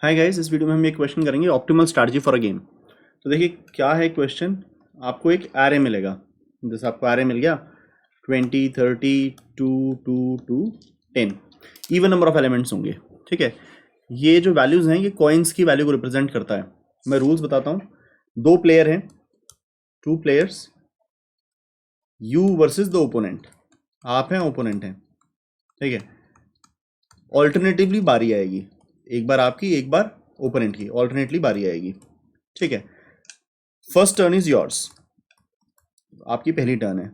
Hi guys, इस video में हम एक क्वेश्चन करेंगे optimal strategy for a game. तो देखिए क्या है क्वेश्चन। आपको एक एरे मिलेगा, जैसे आपको एरे मिल गया 20, 30, 2, 2, 2, 10 इवन नंबर ऑफ एलिमेंट्स होंगे। ठीक है, ये जो वैल्यूज़ हैं ये कॉइन्स की वैल्यू को रिप्रेजेंट करता है। मैं रूल्स बताता हूँ। 2 प्लेयर हैं, 2 players, you versus the opponent. आप हैं, ओपोनेंट हैं। ठीक है, ऑल्टरनेटिवली बारी आएगी, एक बार आपकी एक बार ओपोनेंट की, ऑल्टरनेटली बारी आएगी। ठीक है, फर्स्ट टर्न इज योर्स, आपकी पहली टर्न है।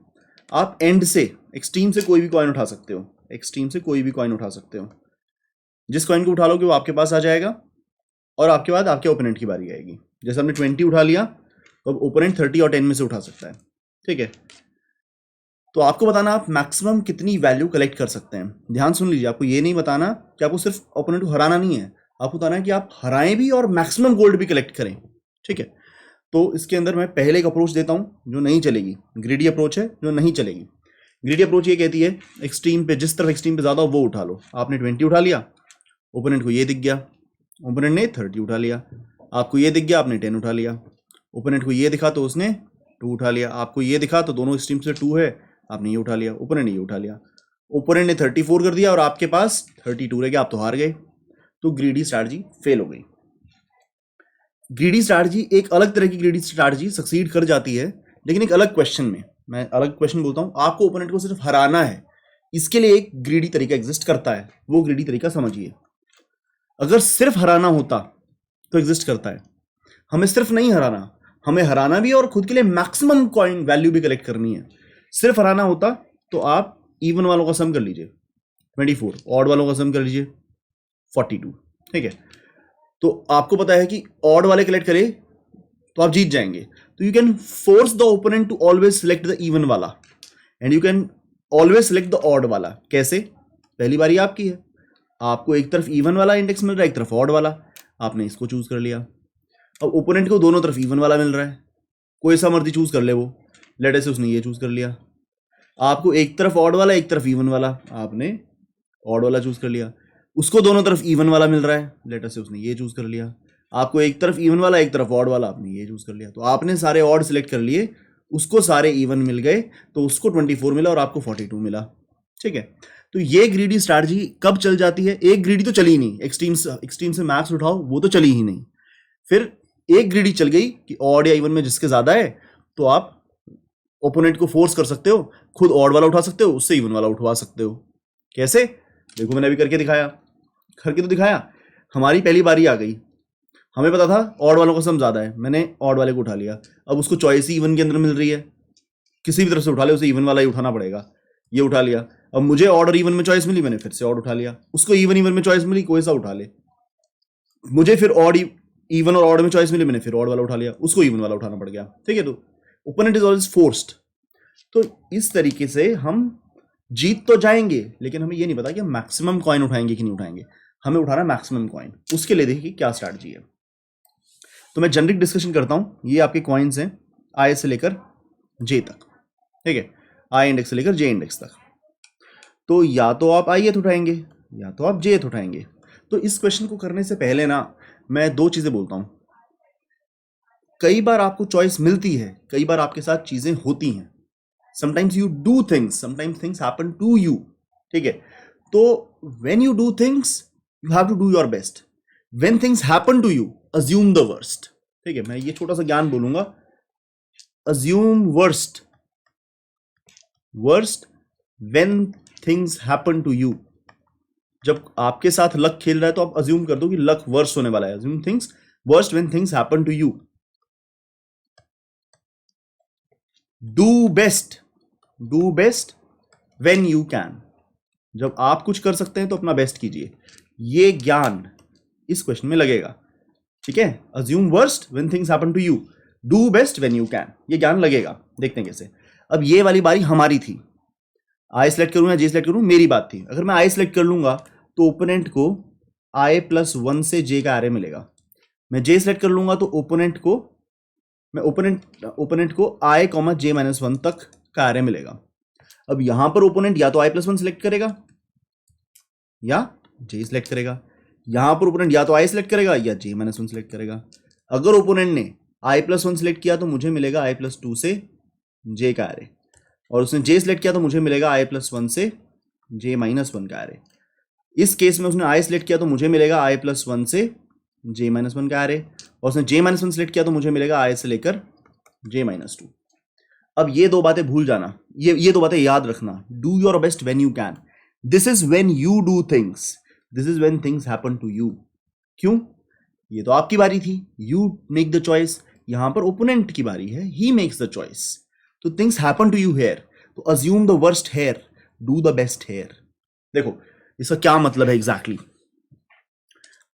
आप एंड से, एक्सट्रीम से कोई भी कॉइन उठा सकते हो, एक्सट्रीम से कोई भी कॉइन उठा सकते हो। जिस कॉइन को उठा लोगे वो आपके पास आ जाएगा और आपके बाद आपके ओपोनेंट की बारी आएगी। जैसे हमने 20 उठा लिया तो अब ओपोनेंट 30 और 10 में से उठा सकता है। ठीक है, तो आपको बताना आप मैक्सिमम कितनी वैल्यू कलेक्ट कर सकते हैं। ध्यान सुन लीजिए, आपको ये नहीं बताना कि आपको सिर्फ ओपोनेंट को हराना नहीं है, आपको बताना है कि आप हराएं भी और मैक्सिमम गोल्ड भी कलेक्ट करें। ठीक है, तो इसके अंदर मैं पहले एक अप्रोच देता हूं जो नहीं चलेगी, ग्रीडी अप्रोच है जो नहीं चलेगी। ग्रीडी अप्रोच ये कहती है एक्सट्रीम पे, जिस तरफ एक्सट्रीम पे ज्यादा हो वो उठा लो। आपने 20 उठा लिया, ओपोनेंट को ये दिख गया, ओपोनेंट ने 30 उठा लिया। आपको ये दिख गया, आपने 10 उठा लिया। ओपोनेंट को ये दिखा तो उसने 2 उठा लिया। आपको ये दिखा तो दोनों एक्सट्रीम से 2 है, आपने ये उठा लिया। ओपोनेंट ने ये उठा लिया। ओपोनेंट ने 34 कर दिया और आपके पास 32 रह गया, आप तो हार गए। तो ग्रीडी स्ट्रैटेजी फेल हो गई। ग्रीडी स्ट्रैटेजी, एक अलग तरह की ग्रीडी स्ट्रैटेजी सक्सीड कर जाती है, लेकिन एक अलग क्वेश्चन में। मैं अलग क्वेश्चन बोलता हूं, आपको ओपोनेंट को सिर्फ हराना है, इसके लिए एक ग्रीडी तरीका एग्जिस्ट करता है। वो ग्रीडी तरीका समझिए। अगर सिर्फ हराना होता तो एग्जिस्ट करता है, हमें सिर्फ नहीं हराना, हमें हराना भी और खुद के लिए मैक्सिमम कॉइन वैल्यू भी कलेक्ट करनी है। सिर्फ हराना होता तो आप इवन वालों का सम कर लीजिए 24, ऑड वालों का सम कर लीजिए 42। ठीक है, तो आपको पता है कि ऑड वाले कलेक्ट करे तो आप जीत जाएंगे। तो you can force the opponent to always select the even वाला and you can always select the odd वाला। कैसे? पहली बारी आपकी है, आपको एक तरफ इवन वाला इंडेक्स मिल रहा है, एक तरफ ऑड वाला, आपने इसको चूज कर लिया। अब ओपोनेंट को दोनों तरफ इवन वाला मिल रहा है, कोई सा मर्जी चूज कर ले वो। लेट से उसने ये चूज कर लिया। आपको एक तरफ ऑड वाला, एक तरफ इवन वाला, आपने ऑड वाला चूज कर लिया। उसको दोनों तरफ इवन वाला मिल रहा है, लेटर से उसने ये चूज कर लिया। आपको एक तरफ इवन वाला, एक तरफ ऑड वाला, आपने ये चूज कर लिया। तो आपने सारे ऑड सिलेक्ट कर लिए, उसको सारे इवन मिल गए, तो उसको 24 मिला और आपको 42 मिला। ठीक है, तो ये ग्रीडी स्ट्रैटेजी कब चल जाती है? एक ग्रीडी तो चली ही नहीं, एक्सट्रीम से मैक्स उठाओ वो तो चली ही नहीं। फिर एक ग्रीडी चल गई कि ऑड या इवन में जिसके ज्यादा है, तो आप ओपोनेंट को फोर्स कर सकते हो, खुद ऑड वाला उठा सकते हो, उससे इवन वाला उठवा सकते हो। कैसे? देखो मैंने अभी करके दिखाया, करके तो दिखाया। हमारी पहली बारी आ गई, हमें पता था ऑड वालों का सम ज्यादा है, मैंने ऑड वाले को उठा लिया। अब उसको चॉइस ही इवन के अंदर मिल रही है, किसी भी तरफ से उठा ले, उसे इवन वाला ही उठाना पड़ेगा। ये उठा लिया। अब मुझे ऑड और इवन में चॉइस मिली, मैंने फिर से ऑड उठा लिया। उसको इवन इवन में चॉइस मिली, कोई सा उठा ले। मुझे फिर ऑड, इवन और ऑड में चॉइस मिली, मैंने फिर ऑड वाला उठा लिया, उसको इवन वाला उठाना पड़ गया। ठीक है, तो ओपोनेंट इज ऑलवेज फोर्स्ड। तो इस तरीके से हम जीत तो जाएंगे, लेकिन हमें ये नहीं पता कि हम मैक्सिमम कॉइन उठाएंगे कि नहीं उठाएंगे। हमें उठाना मैक्सिमम कॉइन, उसके लिए देखिए क्या स्ट्रैटेजी है। तो मैं जनरिक डिस्कशन करता हूं। ये आपके कॉइन्स हैं आई से लेकर जे तक। ठीक है, आई इंडेक्स से लेकर जे इंडेक्स तक। तो या तो आप आई उठाएंगे या तो आप जे उठाएंगे। तो इस क्वेश्चन को करने से पहले ना मैं 2 चीजें बोलता हूं। कई बार आपको चॉइस मिलती है, कई बार आपके साथ चीजें होती हैं। Sometimes you do things, sometimes things happen to you. ठीक है, तो when you do things, you have to do your best. When things happen to you, assume the worst. ठीक है, मैं ये छोटा सा ज्ञान बोलूंगा, assume worst. Worst when things happen to you. जब आपके साथ लक खेल रहा है तो आप assume कर दो कि लक वर्स्ट होने वाला है। Assume things worst when things happen to you. Do best when you can. जब आप कुछ कर सकते हैं तो अपना बेस्ट कीजिए। ये ज्ञान इस क्वेश्चन में लगेगा। ठीक है, assume worst when things happen to you, do best when you can, ये ज्ञान लगेगा। देखते हैं कैसे। अब ये वाली बारी हमारी थी, आई सिलेक्ट करूं या जे सिलेक्ट करूं, मेरी बात थी। अगर मैं आई सिलेक्ट कर लूंगा तो ओपोनेंट को i+1 से जे का एरे मिलेगा। मैं जे सिलेक्ट कर लूंगा तो ओपोनेंट को i, j-1 तक का एरे मिलेगा। अब यहां पर ओपोनेंट या तो i+1 सिलेक्ट करेगा या j सिलेक्ट करेगा। यहां पर ओपोनेंट या तो आई सेलेक्ट करेगा या जे माइनस वन सेलेक्ट करेगा। अगर ओपोनेंट ने आई प्लस वन सेलेक्ट किया तो मुझे मिलेगा आई प्लस टू से जे का एरे, और उसने जे सेलेक्ट किया तो मुझे मिलेगा आई प्लस वन से जे माइनस वन का एरे। इस केस में उसने आई सेलेक्ट किया तो मुझे मिलेगा आई प्लस वन से जे माइनस वन का एरे, और उसने जे माइनस वन सेलेक्ट किया तो मुझे मिलेगा आई से लेकर जे माइनस टू। अब ये दो बातें भूल जाना, ये दो बातें याद रखना। Do your best when you can. This is when you do things, this is when things happen to you. क्यों? ये तो आपकी बारी थी, यू मेक द चॉइस। यहां पर ओपोनेंट की बारी है, ही मेक्स द चॉइस। तो things happen to you here, तो assume the worst here, do the best here. देखो इसका क्या मतलब है एग्जैक्टली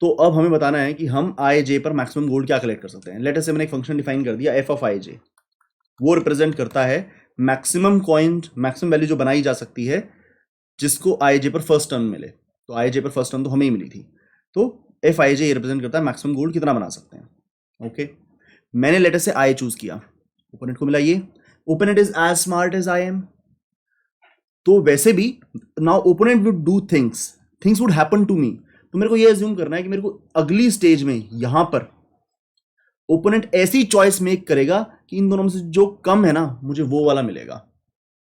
तो अब हमें बताना है कि हम आई जे पर मैक्सिमम गोल्ड क्या कलेक्ट कर सकते हैं। लेट अस से मैंने एक फंक्शन डिफाइन कर दिया एफ ऑफ आई जे, वो रिप्रेजेंट करता है मैक्सिमम कॉइन, मैक्सिमम वैल्यू जो बनाई जा सकती है जिसको आई जे पर फर्स्ट टर्म मिले। तो आई जे पर फर्स्ट टर्म तो हमें ही मिली थी, तो एफ आई जे रिप्रेजेंट करता है मैक्सिमम गोल्ड कितना बना सकते हैं। ओके, मैंने लेट अस से आई चूज किया, ओपोनेंट को मिला ये। Opponent is as smart as I am, तो वैसे भी now opponent would do things, things would happen to me. तो मेरे को ये अज्यूम करना है कि मेरे को अगली स्टेज में यहां पर ओपोनेंट ऐसी चॉइस मेक करेगा कि इन दोनों में से जो कम है ना मुझे वो वाला मिलेगा।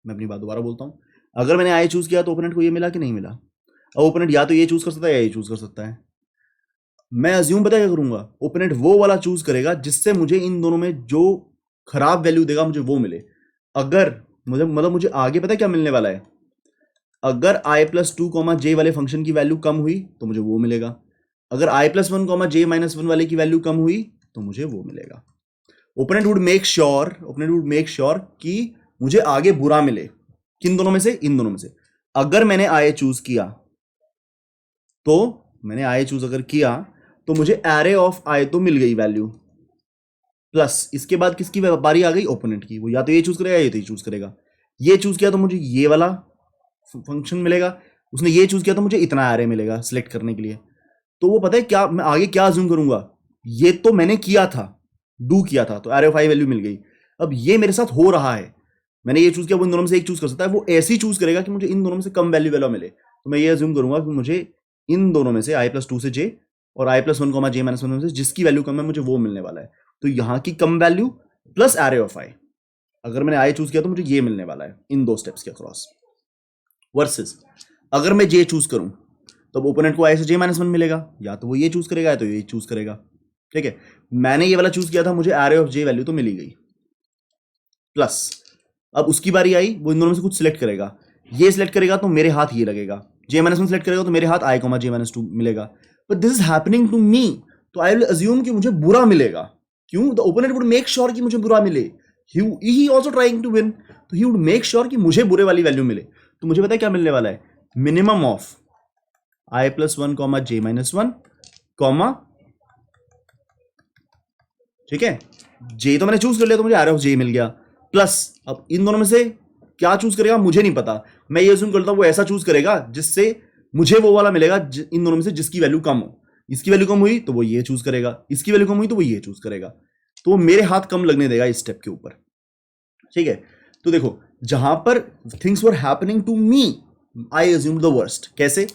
मैं अपनी बात दोबारा बोलता हूं, अगर मैंने आई चूज किया तो ओपोनेंट को ये मिला कि नहीं मिला। अब ओपोनेंट या तो ये चूज कर सकता है या ये चूज कर सकता है। मैं अज्यूम पता क्या करूंगा, ओपोनेंट वो वाला चूज करेगा जिससे मुझे इन दोनों में जो खराब वैल्यू देगा मुझे वो मिले। अगर मुझे आगे पता क्या मिलने वाला है, अगर आई प्लस टू कॉमा जे वाले फंक्शन की वैल्यू कम हुई तो मुझे वो मिलेगा। अगर आई plus one comma J minus one वाले की वैल्यू कम हुई तो मुझे वो मिलेगा। ओपोनेंट वुड मेक श्योर कि मुझे आगे बुरा मिले। किन दोनों में से? इन दोनों में से। अगर मैंने आई चूज किया तो मुझे एरे ऑफ आई तो मिल गई वैल्यू, प्लस इसके बाद किसकी बारी आ गई? ओपोनेंट की। वो या तो ये चूज करेगा या तो ये चूज करेगा। ये चूज किया तो मुझे ये वाला फंक्शन मिलेगा, उसने ये चूज किया तो मुझे इतना एरे मिलेगा सिलेक्ट करने के लिए। तो वो पता है क्या, मैं आगे क्या अज्यूम करूंगा, ये तो मैंने किया था, डू किया था, तो एरे ऑफ आई वैल्यू मिल गई। अब ये मेरे साथ हो रहा है, मैंने ये चूज किया, वो इन दोनों में से एक चूज कर सकता है। वो ऐसी चूज करेगा कि मुझे इन दोनों में से कम वैल्यू वाला मिले। तो मैं ये अज्यूम करूंगा कि मुझे इन दोनों में से आई प्लस टू से जे और आई plus one comma J minus one में से जिसकी वैल्यू कम है मुझे वो मिलने वाला है। तो यहां की कम वैल्यू प्लस एरे ऑफ आई, अगर मैंने आई चूज किया तो मुझे ये मिलने वाला है इन दो स्टेप्स के अक्रॉस। वर्सेस अगर मैं जे चूज करूं तो ओपोनेंट को आई से जे माइनस वन मिलेगा, या तो वो ये चूज करेगा या तो ये चूज करेगा। ठीक है, मैंने ये वाला चूज किया था, मुझे एरे ऑफ जे वैल्यू तो मिली गई, प्लस अब उसकी बारी आई, वो इन दोनों में से कुछ सिलेक्ट करेगा। ये सिलेक्ट करेगा तो मेरे हाथ ये लगेगा, जे माइनस वन सिलेक्ट करेगा तो मेरे हाथ I comma J minus two मिलेगा। But this is happening to me, तो आई विल अज्यूम कि मुझे बुरा मिलेगा। क्यों? The opponent would make sure कि मुझे बुरा मिले, he also trying to win, तो ही वुड मेक श्योर कि मुझे बुरे वाली वैल्यू मिले। तो मुझे पता है क्या मिलने वाला है, minimum of I plus one comma J minus one comma, ठीक है, जे तो मैंने चूज कर लिया तो मुझे एरे ऑफ जे मिल गया, प्लस अब इन दोनों में से क्या चूज करेगा मुझे नहीं पता। मैं ये अज्यूम करता हूं वो ऐसा चूज करेगा जिससे मुझे वो वाला मिलेगा इन दोनों में से जिसकी वैल्यू कम हो। इसकी वैल्यू कम हुई तो वो ये चूज करेगा, इसकी वैल्यू कम हुई तो वो ये चूज करेगा, तो वो मेरे हाथ कम लगने देगा इस स्टेप के ऊपर। ठीक है, तो देखो जहां पर things were happening to me I assume the worst. कैसे?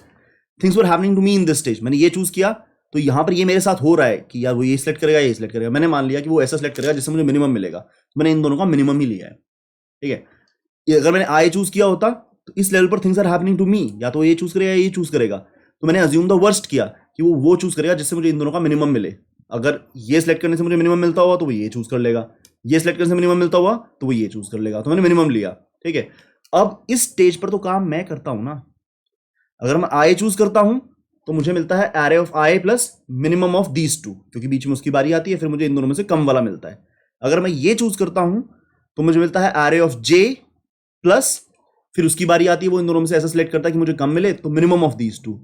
Things were happening to me in this stage, मैंने ये चूज किया तो यहां पर ये मेरे साथ हो रहा है कि यार वो ये सिलेक्ट करेगा ये सिलेक्ट करेगा। मैंने मान लिया कि वो ऐसा सिलेक्ट करेगा जिससे मुझे मिनिमम मिलेगा, तो मैंने इन दोनों का मिनिमम ही लिया है। ठीक है, अगर मैंने आई चूज किया होता तो इस लेवल पर things are happening to me, या तो ये चूज करेगा या ये चूज करेगा, तो मैंने अज्यूम द वर्स्ट किया कि वो चूज करेगा जिससे मुझे इन दोनों का मिनिमम मिले। अगर ये सिलेक्ट करने से मुझे मिनिमम मिलता हुआ तो वो ये चूज कर लेगा, ये सिलेक्ट करने से मिनिमम मिलता हुआ तो वो ये चूज कर लेगा, तो मैंने मिनिमम लिया। ठीक है, अब इस स्टेज पर तो काम मैं करता हूं ना। अगर मैं आई चूज करता हूं तो मुझे मिलता है array of I plus minimum of these to, क्योंकि बीच में उसकी बारी आती है, फिर मुझे इन दोनों में से कम वाला मिलता है। अगर मैं ये चूज करता हूं तो मुझे मिलता है एरे ऑफ जे प्लस, फिर उसकी बारी आती है, वो इन दोनों में से ऐसा सिलेक्ट करता है कि मुझे कम मिले, तो मिनिमम ऑफ दीज टू।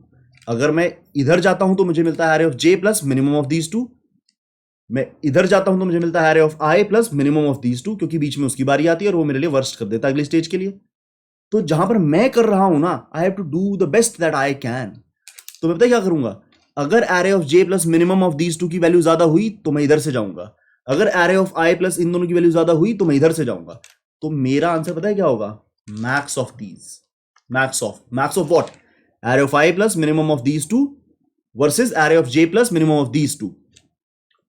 अगर मैं इधर जाता हूं तो मुझे मिलता है array of J plus minimum of these to. मैं इधर जाता हूं तो मुझे मिलता है array of I plus minimum of these to, क्योंकि बीच में उसकी बारी आती है और वो मेरे लिए वर्स्ट कर देता है अगले स्टेज के लिए। तो जहां पर मैं कर रहा हूं ना, I have to do the best that I can. तो मैं पता क्या करूंगा, अगर array of J plus minimum of these two की वैल्यू ज्यादा हुई तो मैं इधर से जाऊंगा, अगर एरे ऑफ आई प्लस इन दोनों की वैल्यू ज्यादा हुई तो मैं इधर से जाऊंगा। तो मेरा आंसर पता है क्या होगा, max of what, array of I plus minimum of these two versus array of J plus minimum of these two.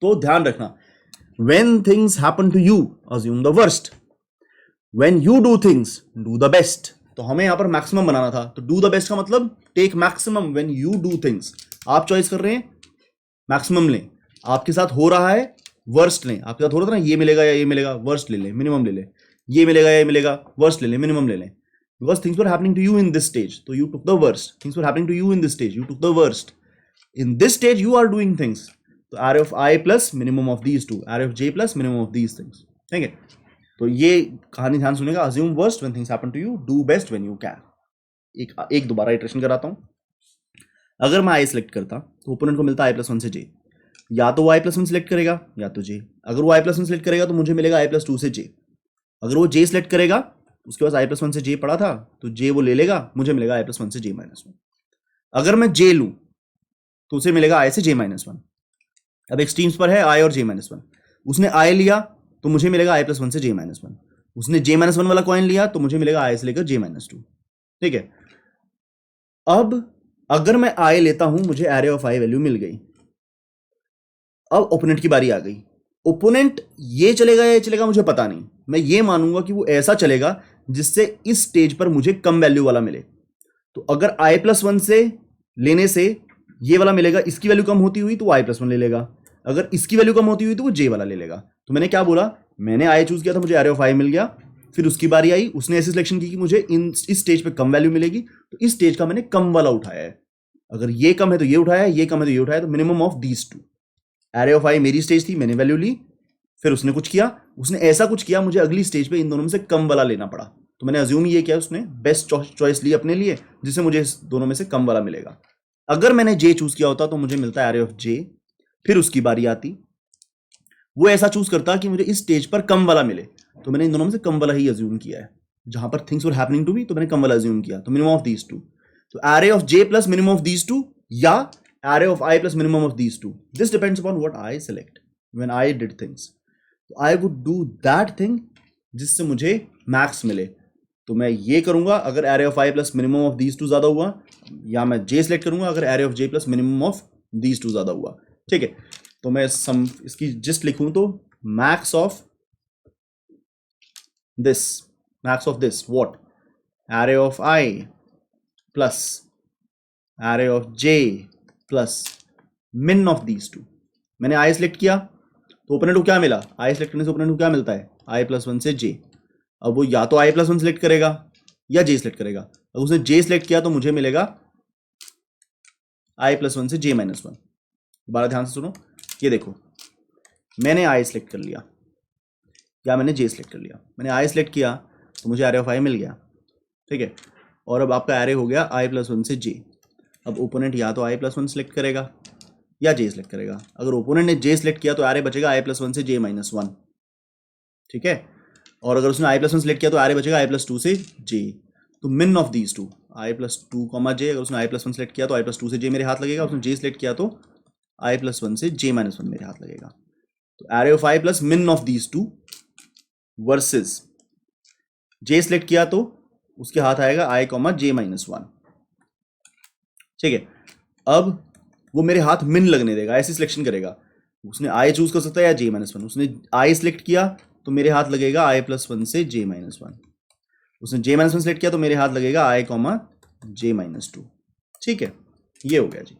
तो ध्यान रखना, when things happen to you assume the worst, when you do things do the best. तो हमें यहां पर maximum बनाना था, तो do the best का मतलब take maximum when you do things. आप चॉइस कर रहे हैं मैक्सिमम लें, आपके साथ हो रहा है वर्स्ट लें, आपके साथ हो रहा था ना ये मिलेगा या ये मिलेगा, वर्स्ट ले लें, मिनिमम ले लें, ये मिलेगा या ये मिलेगा, वर्स्ट ले लें, मिनिमम ले लें। Because things were happening to you in this stage, तो you took the worst. Things were happening to you in this stage, you took the worst. In this stage you are doing things, तो array of I plus minimum of these two, array of J plus minimum of these things. ठीक है, तो ये कहानी ध्यान सुनेगा। Assume worst when things happen to you, do best when you can. एक दोबारा इटरेशन कराता हूं। अगर मैं आई सिलेक्ट करता तो ओपोनेंट को मिलता आई प्लस वन से जे, या तो वो आई प्लस वन सिलेक्ट करेगा या तो जे। अगर वो आई प्लस वन सिलेक्ट करेगा तो मुझे मिलेगा आई प्लस टू से जे। अगर वो जे सिलेक्ट करेगा, उसके पास आई प्लस वन से जे पड़ा था, तो जे वो ले लेगा, मुझे मिलेगा आई प्लस वन से जे माइनस वन। अगर मैं जे लूं तो उसे मिलेगा आई से जे माइनस वन। अब एक्सट्रीम्स पर है आई और जे माइनस वन। उसने आई लिया तो मुझे मिलेगा आई प्लस वन से जे माइनस वन। उसने जे माइनस वन वाला कॉइन लिया तो मुझे मिलेगा आई से लेकर जे माइनस टू। ठीक है, अब अगर मैं आई लेता हूं, मुझे एरे ऑफ आई वैल्यू मिल गई। अब ओपोनेंट की बारी आ गई। ओपोनेंट ये चलेगा या ये चलेगा मुझे पता नहीं, मैं ये मानूंगा कि वो ऐसा चलेगा जिससे इस स्टेज पर मुझे कम वैल्यू वाला मिले। तो अगर आई प्लस वन से लेने से ये वाला मिलेगा, इसकी वैल्यू कम होती हुई तो वो आई प्लस वन ले लेगा, अगर इसकी वैल्यू कम होती हुई तो वो जे वाला ले लेगा। तो मैंने क्या बोला, मैंने आई चूज किया था, मुझे एरे ऑफ आई मिल गया। फिर उसकी बारी आई, उसने ऐसी सिलेक्शन की कि मुझे इस स्टेज पे कम वैल्यू मिलेगी, तो इस स्टेज का मैंने कम वाला उठाया है। अगर ये कम है तो ये उठाया, ये कम है तो ये उठाया, तो minimum of these two. Array of I मेरी स्टेज थी, मैंने वैल्यू ली, फिर उसने कुछ किया, उसने ऐसा कुछ किया, मुझे अगली स्टेज पे इन दोनों में से कम वाला लेना पड़ा। तो मैंने अज्यूम ये किया, उसने बेस्ट चॉइस ली अपने लिए, जिससे मुझे इस दोनों में से कम वाला मिलेगा। अगर मैंने जे चूज किया होता तो मुझे मिलता है एरे ऑफ जे। फिर उसकी बारी आती, वो ऐसा चूज करता कि मुझे इस स्टेज पर कम वाला मिले, तो मैंने इन दोनों में से कम वाला ही अज्यूम किया है। जहां पर things were happening to be, तो मैंने कम वाला अज्यूम किया, तो मिनिमम ऑफ दीज टू। तो array of J plus minimum of these two या array of I plus minimum of these two, this depends upon what I select when I did things. तो I would do that thing जिससे मुझे max मिले। तो मैं ये करूंगा अगर array of I plus minimum of these to ज्यादा हुआ, या मैं जे सेलेक्ट करूंगा अगर array of J plus minimum of these to ज्यादा हुआ। ठीक है, तो मैं इसकी जिस्ट लिखूं तो max of this what, array of I plus array of J plus min of these to. मैंने आई सेलेक्ट किया तो ओपोनेंट को क्या मिला, आई सेलेक्ट करने से ओपोनेंट को क्या मिलता है, आई प्लस वन से जे। अब वो या तो आई प्लस वन सेलेक्ट करेगा या जे सेलेक्ट करेगा। अगर उसने जे सेलेक्ट किया तो मुझे मिलेगा आई प्लस वन से जे माइनस वन। दोबारा ध्यान से सुनो, ये देखो, मैंने आई सेलेक्ट कर लिया या मैंने जे सेलेक्ट कर लिया। मैंने आई सेलेक्ट किया तो मुझे एरे ऑफ आई मिल गया। ठीक है, और अब आपका एरे हो गया आई प्लस वन से जे। अब ओपोनेंट या तो आई प्लस वन सेलेक्ट करेगा या जे सेलेक्ट करेगा। अगर ओपोनेंट ने जे सेलेक्ट किया तो एरे बचेगा आई प्लस वन से जे माइनस वन। ठीक है, और अगर उसने आई प्लस वन सेलेक्ट किया तो एरे बचेगा आई प्लस टू से जे। तो min of these two, I plus two comma J. अगर उसने आई प्लस वन सेलेक्ट किया तो आई प्लस टू से जे मेरे हाथ लगेगा, उसने जे सेलेक्ट किया तो आई प्लस वन से जे माइनस वन मेरे हाथ लगेगा। तो array of I plus min of these two versus J select किया तो उसके हाथ आएगा आई कॉमा जे माइनस वन। ठीक है, अब वो मेरे हाथ मिन लगने देगा, ऐसी सिलेक्शन करेगा। उसने आई चूज कर सकता है या जे माइनस वन। उसने आई सेलेक्ट किया तो मेरे हाथ लगेगा आई प्लस वन से जे माइनस वन। उसने जे माइनस वन सेलेक्ट किया तो मेरे हाथ लगेगा आई कॉमा जे माइनस टू। ठीक है, ये हो गया जी।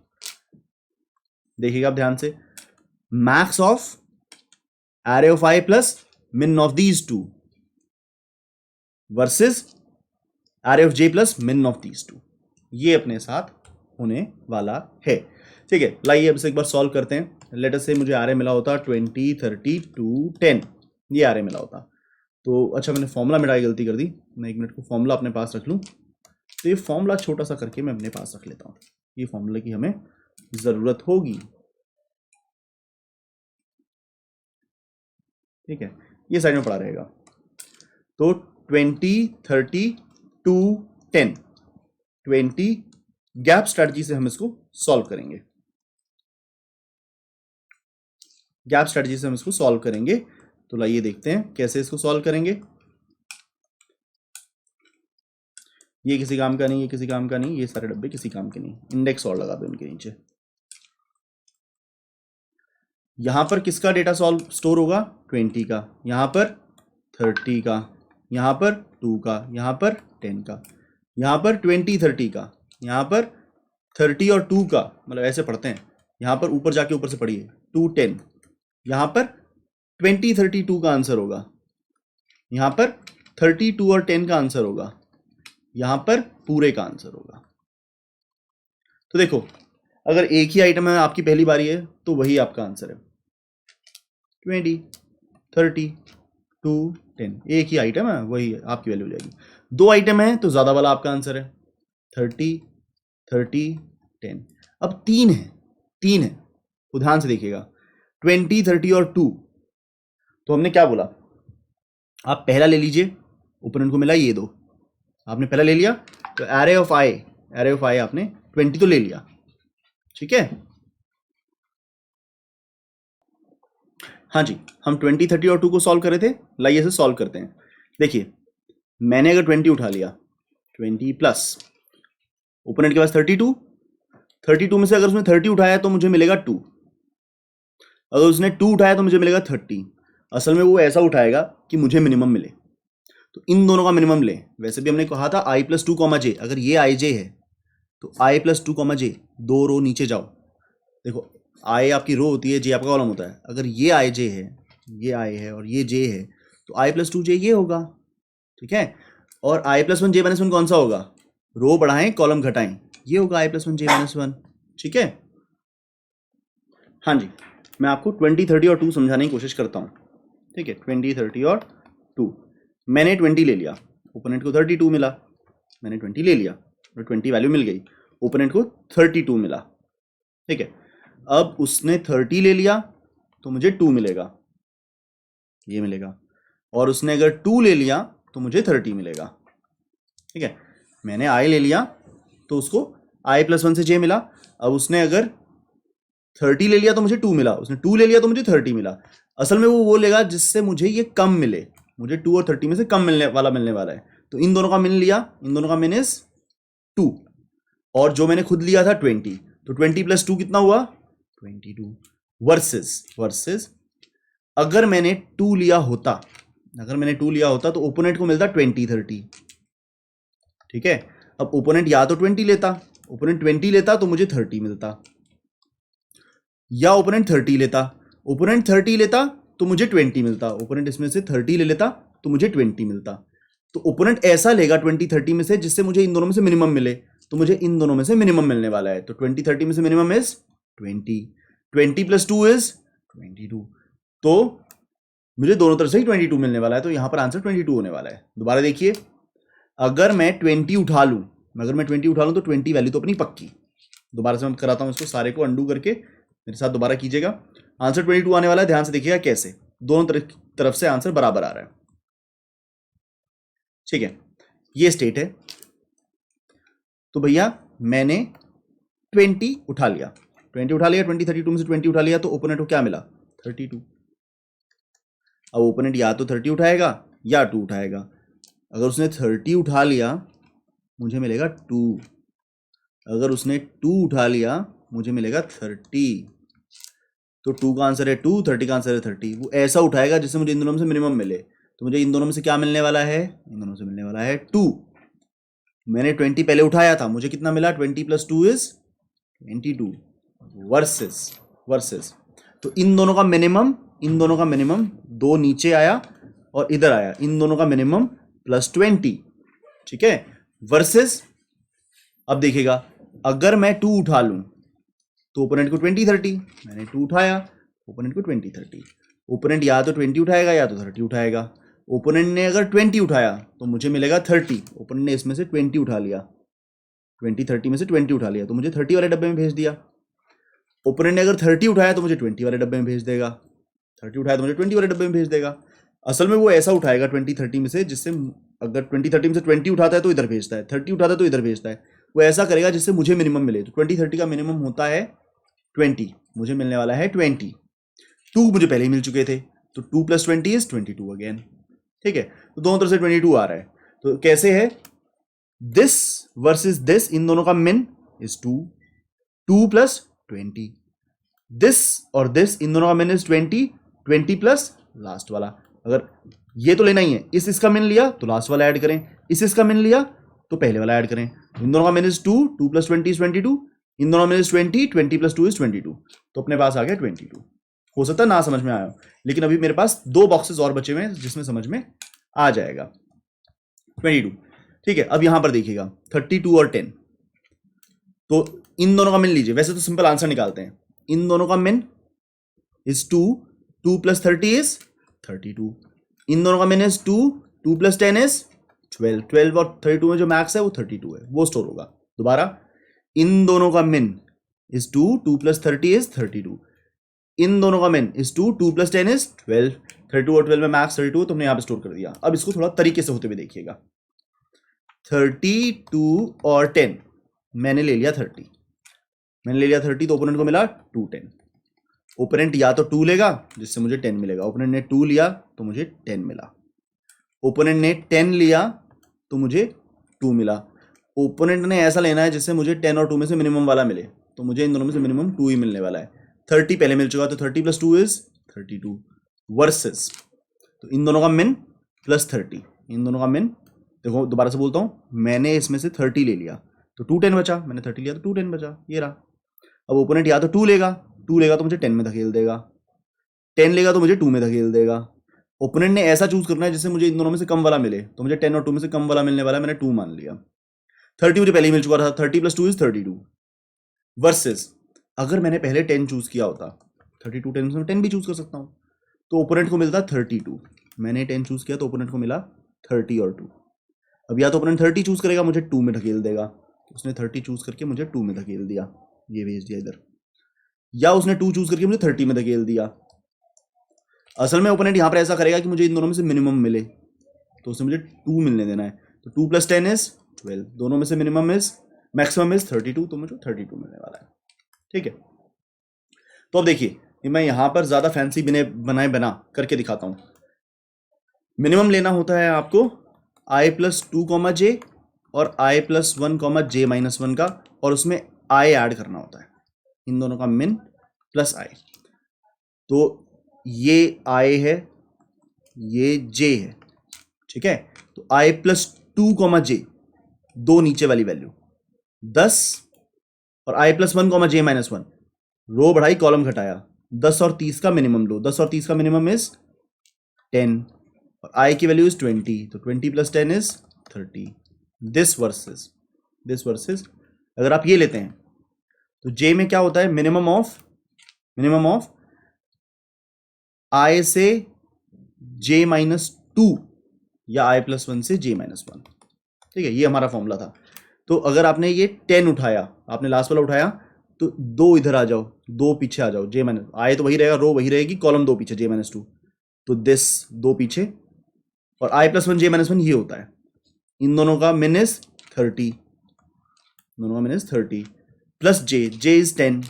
देखिएगा आप ध्यान से, max of array of I plus min of these two versus array of J plus min of these two, ये अपने साथ होने वाला है। ठीक है, लाइए अब से एक बार सॉल्व करते हैं। लेट अस से मुझे आर मिला होता 20 30 2 10, ये आर मिला होता। तो अच्छा, मैंने फॉर्मूला मिटाई, गलती कर दी। मैं एक मिनट को फॉर्मूला अपने पास रख लूँ। तो ये फॉर्मूला छोटा सा करके मैं अपने पास रख लेता हूँ, ये फॉर्मूला की हमें ज़रूरत होगी। ठीक है, ये साइड में पड़ा रहेगा। तो 20 30 2 10, 20 गैप स्ट्रेटजी से हम इसको सॉल्व करेंगे। गैप स्ट्रेटजी से हम इसको सॉल्व करेंगे। तो लाइए देखते हैं कैसे इसको सॉल्व करेंगे। ये किसी काम का नहीं, ये किसी काम का नहीं, ये सारे डब्बे किसी काम के नहीं। इंडेक्स और लगा दो इनके नीचे। यहाँ पर किसका डेटा स्टोर होगा? 20 का, यहाँ पर 30 का, यहाँ पर 2 का, यहाँ पर 10 का, यहाँ पर 20 30 का, यहाँ पर 30 और 2 का, मतलब ऐसे पढ़ते हैं, यहाँ पर ऊपर जाके ऊपर से पढ़िए 2 10, यहाँ पर 20 32 का आंसर होगा, यहाँ पर 32 और 10 का आंसर होगा, यहाँ पर पूरे का आंसर होगा। तो देखो अगर एक ही आइटम है, आपकी पहली बारी है, तो वही आपका आंसर है। 20 30 2 10, एक ही आइटम है, वही आपकी वैल्यू हो जाएगी। दो आइटम है तो ज़्यादा वाला आपका आंसर है, 30 30 10। अब तीन है तो ध्यान से देखिएगा, 20 30 और 2। तो हमने क्या बोला, आप पहला ले लीजिए, ओपोनेंट को मिला ये दो, आपने पहला ले लिया, तो एरे ऑफ आई आपने 20 तो ले लिया, ठीक है। हाँ जी, हम 20 30 और 2 को सॉल्व कर रहे थे, लाइए इसे सॉल्व करते हैं। देखिए मैंने अगर 20 उठा लिया, 20 प्लस ओपोनेंट के पास 32 में से अगर उसने 30 उठाया तो मुझे मिलेगा 2, अगर उसने 2 उठाया तो मुझे मिलेगा 30। असल में वो ऐसा उठाएगा कि मुझे मिनिमम मिले, तो इन दोनों का मिनिमम ले। वैसे भी हमने कहा था i + 2, j, अगर ये i j है तो i + 2, j, दो रो नीचे जाओ, देखो i आपकी रो होती है, j आपका कॉलम होता है। अगर ये i j है, ये i है और ये j है, तो i + 2j ये होगा, ठीक है। और i + 1 j - 1 कौन सा होगा? रो बढ़ाएं कॉलम घटाएं, ये होगा i + 1 j - 1, ठीक है। हाँ जी, मैं आपको 20 30 और 2 समझाने की कोशिश करता हूँ, ठीक है। 20 30 और 2, मैंने 20 ले लिया, ओपोनेंट को 32 मिला, मैंने 20 ले लिया और 20 वैल्यू मिल गई, ओपोनेंट को 32 मिला, ठीक है। अब उसने 30 ले लिया तो मुझे 2 मिलेगा, ये मिलेगा, और उसने अगर 2 ले लिया तो मुझे 30 मिलेगा, ठीक है। मैंने i ले लिया तो उसको i + 1 से j मिला। अब उसने अगर 30 ले लिया तो मुझे 2 मिला, उसने 2 ले लिया तो मुझे 30 मिला। असल में वो लेगा जिससे मुझे ये कम मिले, मुझे 2 और 30 में से कम मिलने वाला है। तो इन दोनों का मिन लिया, इन दोनों का मिन इज 2, और जो मैंने खुद लिया था 20, तो 20 + 2 कितना हुआ? 22। वर्सेस अगर मैंने 2 लिया होता, तो ओपोनेंट को मिलता 20 30, ठीक है। अब ओपोनेंट या तो 20 लेता, ओपोनेंट 20 लेता तो मुझे 30 मिलता, या ओपोनेंट 30 लेता, ओपोनेंट 30 लेता तो मुझे 20 मिलता, ओपोनेंट इसमें से 30 ले लेता तो मुझे 20 मिलता। तो ओपोनेंट ऐसा लेगा 20 30 में से जिससे मुझे इन दोनों में से मिनिमम मिले, तो मुझे इन दोनों में से मिनिमम मिलने वाला है। तो 20 30 में से मिनिमम इज 20, 20 + 2 इज 22, तो मुझे दोनों तरफ से ही 22 मिलने वाला है, तो यहां पर आंसर 22 होने वाला है। दोबारा देखिए, अगर मैं 20 उठा लूं, तो 20 वैल्यू तो अपनी पक्की। दोबारा से मैं कराता हूं इसको, सारे को अंडू करके मेरे साथ दोबारा कीजिएगा। आंसर 22 आने वाला है, ध्यान से देखिएगा कैसे दोनों तरफ से आंसर बराबर आ रहा है, ठीक है। ये स्टेट है। तो भैया मैंने 20 उठा लिया, 20 32 में से 20 उठा लिया, तो ओपोनेंट को क्या मिला? 32। अब ओपोनेंट या तो 30 उठाएगा या 2 उठाएगा। अगर उसने 30 उठा लिया मुझे मिलेगा 2, अगर उसने 2 उठा लिया मुझे मिलेगा 30। तो 2 का आंसर है 2, 30 का आंसर है 30। वो ऐसा उठाएगा जिससे मुझे इन दोनों में से मिनिमम मिले, तो मुझे इन दोनों में से क्या मिलने वाला है? इन दोनों से मिलने वाला है 2। मैंने 20 पहले उठाया था, मुझे कितना मिला? 20 + 2 इज 22। वर्सेस तो इन दोनों का मिनिमम 2 नीचे आया और इधर आया, इन दोनों का मिनिमम +20, ठीक है। वर्सेस अब देखिएगा, अगर मैं 2 उठा लूं तो ओपोनेंट को 20 30, मैंने 2 उठाया, ओपोनेंट को 20 30। ओपोनेंट या तो 20 उठाएगा या तो 30 उठाएगा। ओपोनेंट ने अगर 20 उठाया तो मुझे मिलेगा 30, ओपोनेंट ने इसमें से 20 उठा लिया, 20 30 में से 20 उठा लिया, तो मुझे 30 वाले डब्बे में भेज दिया। ओपोनेंट ने अगर 30 उठाया तो मुझे 20 वाले डब्बे में भेज देगा, 30 उठाया तो मुझे 20 वाले डब्बे में भेज देगा। असल में वो ऐसा उठाएगा 20 30 में से, जिससे अगर 20 30 में से 20 उठाता है तो इधर भेजता है, 30 उठाता है तो इधर भेजता है। वो ऐसा करेगा जिससे मुझे मिनिमम मिले। तो 20 30 का मिनिमम होता है 20, मुझे मिलने वाला है 20। 2 मुझे पहले ही मिल चुके थे, तो 2 + 20 इज 22 अगेन, ठीक है। तो दोनों तरफ से 22 आ रहा है। तो कैसे है? दिस वर्सेस दिस, इन दोनों का मिन इज 2, 2 + 20, दिस और दिस, इन दोनों का मिन इज 20, 20 प्लस लास्ट वाला। अगर ये तो लेना ही है, इसका मिन लिया तो लास्ट वाला ऐड करें, इसका मिन लिया तो पहले वाला ऐड करें। इन दोनों का मिन इज 2, 2 प्लस 20 इज 22, इन दोनों में 20, 20 प्लस 2 इज 22, तो अपने पास आ गया 22। हो सकता है ना समझ में आया, लेकिन अभी मेरे पास 2 बॉक्सेस और बचे हुए हैं जिसमें समझ में आ जाएगा। 22, ठीक है। अब यहां पर देखिएगा 32 और 10, तो इन दोनों का मिन लीजिए। वैसे तो सिंपल आंसर निकालते हैं, इन दोनों का मिन इज 2, 2 प्लस 30 इज 32, इन दोनों का मिन इज 2, 2 प्लस 10 इज 12, 12 और 32 में जो मैक्स है वो 32 है, वो स्टोर होगा। दोबारा, इन दोनों का मिन इज 2, 2 प्लस 30 इज 32, इन दोनों का मिन इज 2, 2 प्लस 10 इज 12, 32 और 12 में मैक्स 32 है, तो हमने यहां पे स्टोर कर दिया। अब इसको थोड़ा तरीके से होते हुए देखिएगा। 32 और 10, मैंने ले लिया 30, मैंने ले लिया 30, तो ओपोनेंट को मिला 2, 10। ओपोनेंट या तो 2 लेगा जिससे मुझे 10 मिलेगा, ओपोनेंट ने 2 लिया तो मुझे 10 मिला, ओपोनेंट ने 10 लिया तो मुझे 2 मिला। ओपोनेंट ने ऐसा लेना है जिससे मुझे 10 और 2 में से मिनिमम वाला मिले, तो मुझे इन दोनों में से मिनिमम 2 ही मिलने वाला है। 30 पहले मिल चुका, तो 30 प्लस 2 इज 32 वर्सेस, तो इन दोनों का मिन प्लस 30, इन दोनों का मिन, देखो दोबारा से बोलता हूं, मैंने इसमें से 30 ले लिया तो 2 10 बचा, मैंने 30 लिया तो 2 10 बचा, ये रहा। अब ओपोनेंट या तो 2 लेगा, 2 लेगा तो मुझे 10 में धकेल देगा, 10 लेगा तो मुझे 2 में धकेल देगा। ओपोनेंट ने ऐसा चूज करना है जिससे मुझे इन दोनों में से कम वाला मिले, तो मुझे 10 और 2 में से कम वाला मिलने वाला है, मैंने 2 मान लिया। 30 मुझे पहले ही मिल चुका था, 30 प्लस 2 इज 32 वर्सेस, अगर मैंने पहले 10 चूज किया होता, 32 10 में 10 भी चूज कर सकता हूं, तो ओपोनेंट को मिलता 32, मैंने 10 चूज किया तो ओपोनेंट को मिला 30 और 2। अब या तो ओपोनेंट 30 चूज करेगा, मुझे 2 में धकेल देगा, उसने 30 चूज करके मुझे 2 में धकेल दिया, ये भेज दिया इधर, या उसने 2 चूज करके मुझे 30 में धकेल दिया। असल में ओपोनेंट यहां पर ऐसा करेगा कि मुझे इन दोनों में से मिनिमम मिले, तो उसने मुझे 2 मिलने देना है, तो 2 प्लस 10 इज 12, दोनों में से मिनिमम इज मैक्सिमम इज 32, तो मुझे 32 मिलने वाला है, ठीक है। तो अब देखिए, मैं यहां पर ज्यादा फैंसी बनाए बना करके दिखाता हूं। मिनिमम लेना होता है आपको i प्लस 2 जे और i प्लस 1 जे माइनस 1 का, और उसमें i ऐड करना होता है, इन दोनों का मिन प्लस i। तो ये i है, ये j है, ठीक है। तो i प्लस 2 जे, दो नीचे वाली वैल्यू 10, और i प्लस 1 जे माइनस 1, रो बढ़ाई कॉलम घटाया, 10 और 30 का मिनिमम लो, 10 और 30 का मिनिमम इज 10, और i की वैल्यू इज 20, तो 20 प्लस 10 इज 30। दिस वर्सेस अगर आप ये लेते हैं तो j में क्या होता है, मिनिमम ऑफ i से j माइनस 2 या i प्लस 1 से j माइनस 1, ठीक है, ये हमारा फॉर्मूला था। तो अगर आपने ये 10 उठाया, आपने लास्ट वाला उठाया, तो 2 इधर आ जाओ, 2 पीछे आ जाओ, j माइनस, i तो वही रहेगा, रो वही रहेगी, कॉलम 2 पीछे j माइनस 2, तो दिस 2 पीछे, और i प्लस 1 j माइनस 1 ये होता है, इन दोनों का मिन इज 30, दोनों का मिन इज 30 प्लस j इज 10,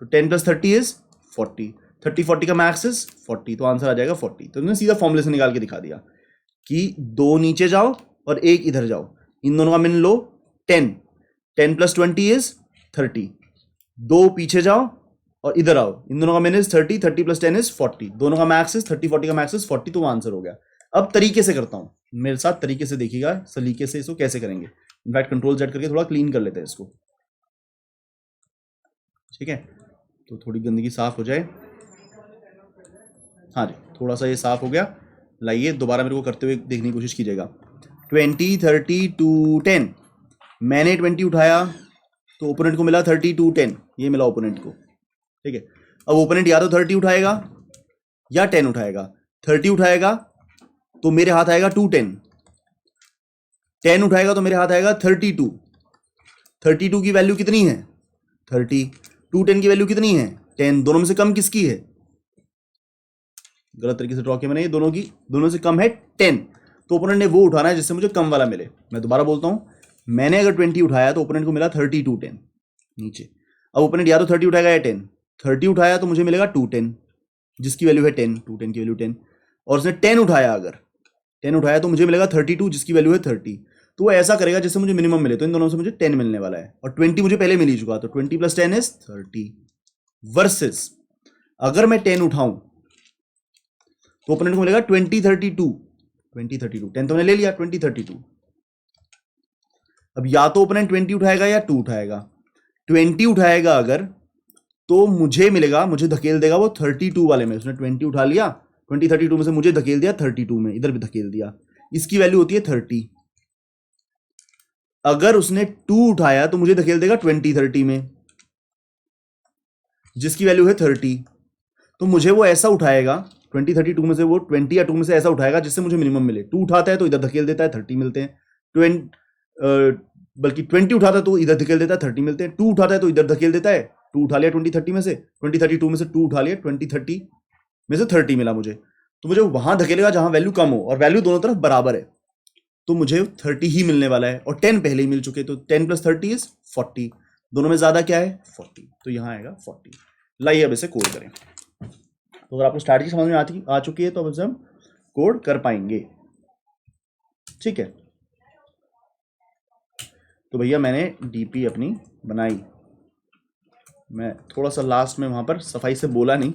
तो 10 प्लस 30 इज 40, 30 40 का मैक्स इज 40, तो आंसर आ जाएगा 40। तो इन्होंने सीधा फॉर्मूले से निकाल के दिखा दिया कि 2 नीचे जाओ और 1 इधर जाओ, इन दोनों का मिन लो 10, 10 प्लस 20 इज 30, 2 पीछे जाओ और इधर आओ, इन दोनों का मिन इज 30, 30 प्लस 10 इज 40, दोनों का मैक्स इज 30, 40 का मैक्स इज 40, तो वो आंसर हो गया। अब तरीके से करता हूं, मेरे साथ तरीके से देखिएगा, सलीके से इसको कैसे करेंगे। इनफैक्ट कंट्रोल जेड करके थोड़ा क्लीन कर लेते हैं इसको, ठीक है, तो थोड़ी गंदगी साफ हो जाए। हाँ जी, थोड़ा सा ये साफ हो गया, लाइए दोबारा मेरे को करते हुए देखने की कोशिश कीजिएगा। 20 30 2 10, मैंने 20 उठाया तो ओपोनेंट को मिला 30 2 10, ये मिला ओपोनेंट को, ठीक है। अब ओपोनेंट या तो 30 उठाएगा या 10 उठाएगा, 30 उठाएगा तो मेरे हाथ आएगा 2 10, 10 उठाएगा तो मेरे हाथ आएगा 32, 32 की वैल्यू कितनी है 30, 2 10 की वैल्यू कितनी है 10, दोनों में से कम किसकी है, गलत तरीके से ड्रॉ किया मैंने, ये दोनों से कम है 10, तो ओपोनेंट ने वो उठाना है जिससे मुझे कम वाला मिले। मैं दोबारा बोलता हूं, मैंने अगर 20 उठाया तो ओपोनेंट को मिला 32 10 नीचे। अब ओपोनेंट या तो 30 उठाएगा या 10, 30 उठाया तो मुझे मिलेगा 2 10 जिसकी वैल्यू है 10, 2 10 की वैल्यू 10, और उसने 10 उठाया, अगर 10 उठाया तो मुझे मिलेगा 32 जिसकी वैल्यू है 30, तो वो ऐसा करेगा जिससे मुझे मिनिमम मिले, तो इन दोनों से मुझे 10 मिलने वाला है, और 20 मुझे पहले मिल ही चुका, तो 20 प्लस 10 इज 30, वर्सेस अगर मैं 10 उठाऊं तो ओपोनेंट को मिलेगा 2032। 10 तो मैंने ले लिया, 2032। अब या तो ओपोनेंट 20 उठाएगा या 2 उठाएगा। 20 उठाएगा अगर, तो मुझे मिलेगा, मुझे धकेल देगा वो 32 वाले में। उसने 20 उठा लिया, 2032 में से मुझे धकेल दिया 32 में, इधर भी धकेल दिया। इसकी वैल्यू होती है 30। अगर उसने 2 उठाया तो मुझे धकेल देगा 2030 में, जिसकी वैल्यू है 30। तो मुझे वो ऐसा उठाएगा 2032 में से, वो 20 या 2 में से ऐसा उठाएगा जिससे मुझे मिनिमम मिले। 2 उठाता है तो इधर धकेल देता है, 30 मिलते हैं। 20 बल्कि 20 उठाता है तो इधर धकेल देता है, 30 मिलते हैं। 2 उठाता है तो इधर धकेल देता है, 2 उठा लिया 2030 में से, 2032 में से 2 उठा लिया, 2030 में से 30 मिला मुझे। तो मुझे वहां धकेलेगा जहां वैल्यू कम हो, और वैल्यू दोनों तरफ बराबर है, तो मुझे 30 ही मिलने वाला है। और 10 पहले ही मिल चुके, तो 10 + 30 इज 40। दोनों में ज्यादा क्या है? 40। तो यहां आएगा 40। लाइए अब इसे कोड करें। तो अगर आपको स्ट्रैटेजी समझ में आ चुकी है तो अब इसे हम कोड कर पाएंगे। ठीक है, तो भैया मैंने डीपी अपनी बनाई। मैं थोड़ा सा लास्ट में वहां पर सफाई से बोला नहीं,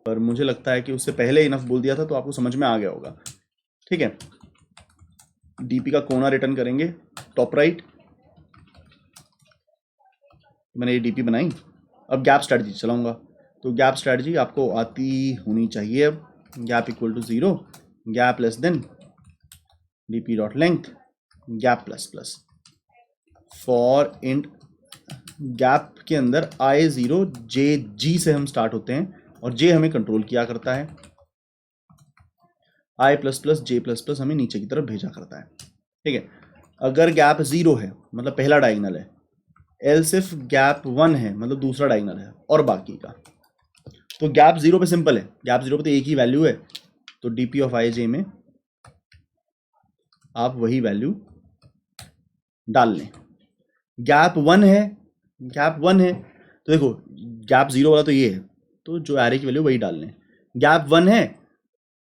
पर मुझे लगता है कि उससे पहले इनफ बोल दिया था, तो आपको समझ में आ गया होगा। ठीक है, डीपी का कोना रिटर्न करेंगे टॉप राइट। मैंने ये डीपी बनाई। अब गैप स्ट्रैटेजी चलाऊंगा। तो गैप स्ट्रैटेजी आपको आती होनी चाहिए। अब gap equal to 0, gap less than DP dot length gap plus plus for int gap के अंदर i0 j से हम स्टार्ट होते हैं, और j हमें कंट्रोल किया करता है, i plus plus j plus plus हमें नीचे की तरफ भेजा करता है। ठीक है, अगर गैप 0 है मतलब पहला डायगोनल है, एल्स इफ गैप 1 है मतलब दूसरा डायगोनल है, और बाकी का। तो गैप 0 पे सिंपल है, गैप 0 पे तो एक ही वैल्यू है, तो डीपी ऑफ ij में आप वही वैल्यू डाल लें। गैप 1 है, गैप 1 है तो देखो गैप 0 वाला तो ये है, तो जो एरे की वैल्यू वही डाल लें। गैप 1 है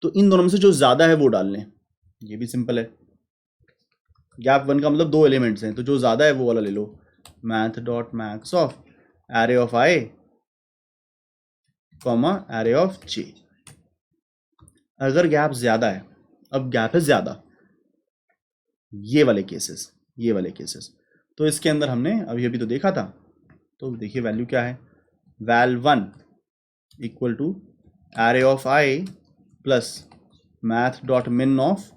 तो इन दोनों में से जो ज्यादा है वो डाल लें, ये भी सिंपल है। गैप 1 का मतलब 2 एलिमेंट्स हैं, तो जो ज्यादा है वो वाला ले लो। Math dot max of array of I comma array of J. अगर गैप ज्यादा है, अब गैप है ज्यादा, ये वाले केसेस, तो इसके अंदर हमने अभी तो देखा था। तो देखिए वैल्यू क्या है, val1 equal to array of I plus math dot min of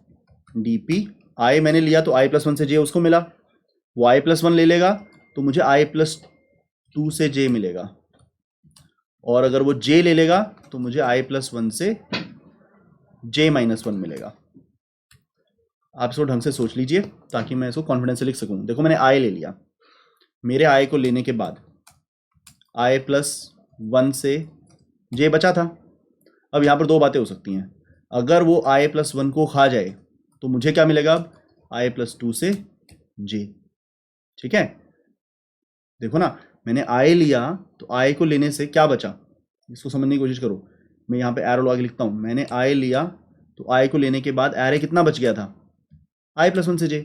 DP. I मैंने लिया तो i + 1 से j उसको मिला, वो i + 1 ले लेगा तो मुझे i + 2 से j मिलेगा, और अगर वो j ले लेगा तो मुझे i + 1 से j - 1 मिलेगा। आप इसको ढंग से सोच लीजिए ताकि मैं इसको कॉन्फिडेंस से लिख सकूं। देखो मैंने i ले लिया, मेरे i को लेने के बाद i + 1 से j बचा था। अब यहाँ पर दो बातें हो सकती हैं, अगर वो i + 1 को खा जाए तो मुझे क्या मिलेगा, अब i + 2 से j। ठीक है, देखो ना मैंने i लिया तो i को लेने से क्या बचा, इसको समझने की कोशिश करो। मैं यहाँ पे एरो लगा के लिखता हूँ, मैंने i लिया तो i को लेने के बाद एरे कितना बच गया था, i + 1 से j।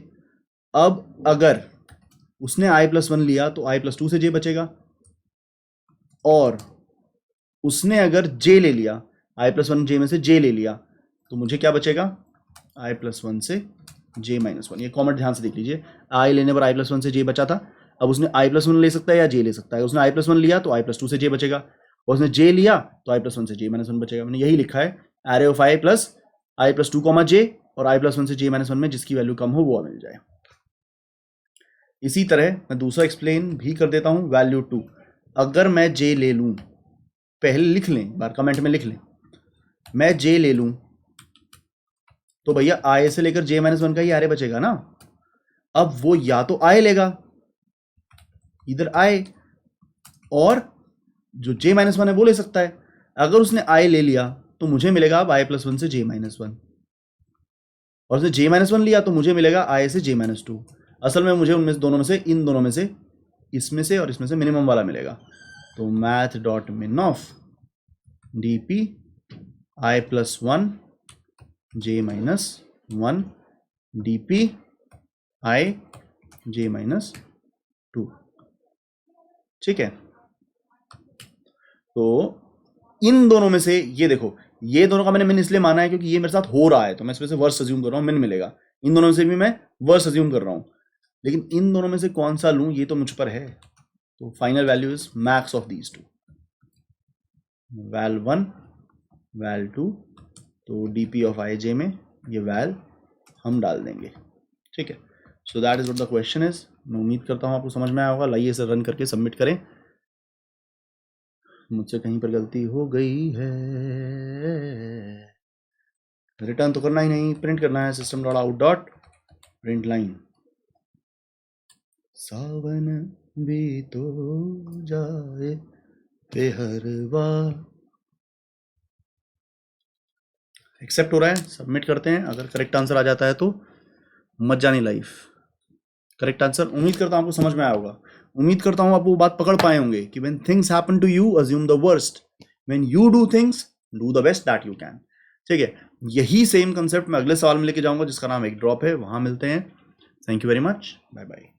अब अगर उसने i + 1 लिया तो i + 2 से j बचेगा, और उसने अगर j ले लिया, i + 1 j में से j ले लिया, तो मुझे क्या बचेगा, i + 1 से j - 1। ये कॉमेंट ध्यान से देख लीजिए, i लेने पर i + 1 से j बचा था। अब उसने i + 1 ले सकता है या j ले सकता है। उसने i + 1 लिया तो i + 2 से j बचेगा, और उसने j लिया तो i + 1 से j - 1 बचेगा। मैंने यही लिखा है, array of i plus i + 2, j, और i + 1 से j - 1 में जिसकी वैल्यू कम हो वो मिल जाए। इसी तरह मैं दूसरा एक्सप्लेन भी कर देता हूं, वैल्यू 2। अगर मैं j ले लूं, पहले लिख लें, एक बार कमेंट में लिख लें, मैं j ले लूं तो भैया i से लेकर j - 1 का ही एरे बचेगा ना। अब वो या तो i लेगा, इधर i, और जो j - 1 है वो ले सकता है। अगर उसने i ले लिया तो मुझे मिलेगा अब i + 1 से j - 1, और उसने j - 1 लिया तो मुझे मिलेगा i से j - 2। असल में मुझे उनमें से दोनों में से, इन दोनों में से, इसमें से और इसमें से मिनिमम वाला मिलेगा। तो math dot min of DP i + 1 j - 1 dp i j - 2। ठीक है, तो इन दोनों में से ये देखो, ये दोनों का मैंने मिन इसलिए माना है क्योंकि ये मेरे साथ हो रहा है, तो मैं इसमें से वर्स्ट अज्यूम कर रहा हूँ मिन मिलेगा। इन दोनों में से भी मैं वर्स्ट अज्यूम कर रहा हूँ, लेकिन इन दोनों में से कौन सा लूँ ये तो मुझ पर है। तो final value is max of these two, val 1 val 2। तो डीपी ऑफ आई जे में ये वैल हम डाल देंगे, ठीक है। So that is what the question is. मैं उम्मीद करता हूँ आपको समझ में आया होगा। लाइए इसे रन करके सबमिट करें। मुझसे कहीं पर गलती हो गई है, रिटर्न तो करना ही नहीं, प्रिंट करना है system dot out dot print line. सावन भी तो जाए बेहरवा। एक्सेप्ट हो रहा है, सबमिट करते हैं। अगर करेक्ट आंसर आ जाता है तो मत जानी लाइफ। करेक्ट आंसर, उम्मीद करता हूं आपको समझ में आया होगा। उम्मीद करता हूं आप वो बात पकड़ पाए होंगे कि when things happen to you assume the worst, when you do things do the best that you can. ठीक है, यही सेम कंसेप्ट मैं अगले सवाल में लेके जाऊंगा जिसका नाम एक ड्रॉप है। वहां मिलते हैं। Thank you very much, bye bye.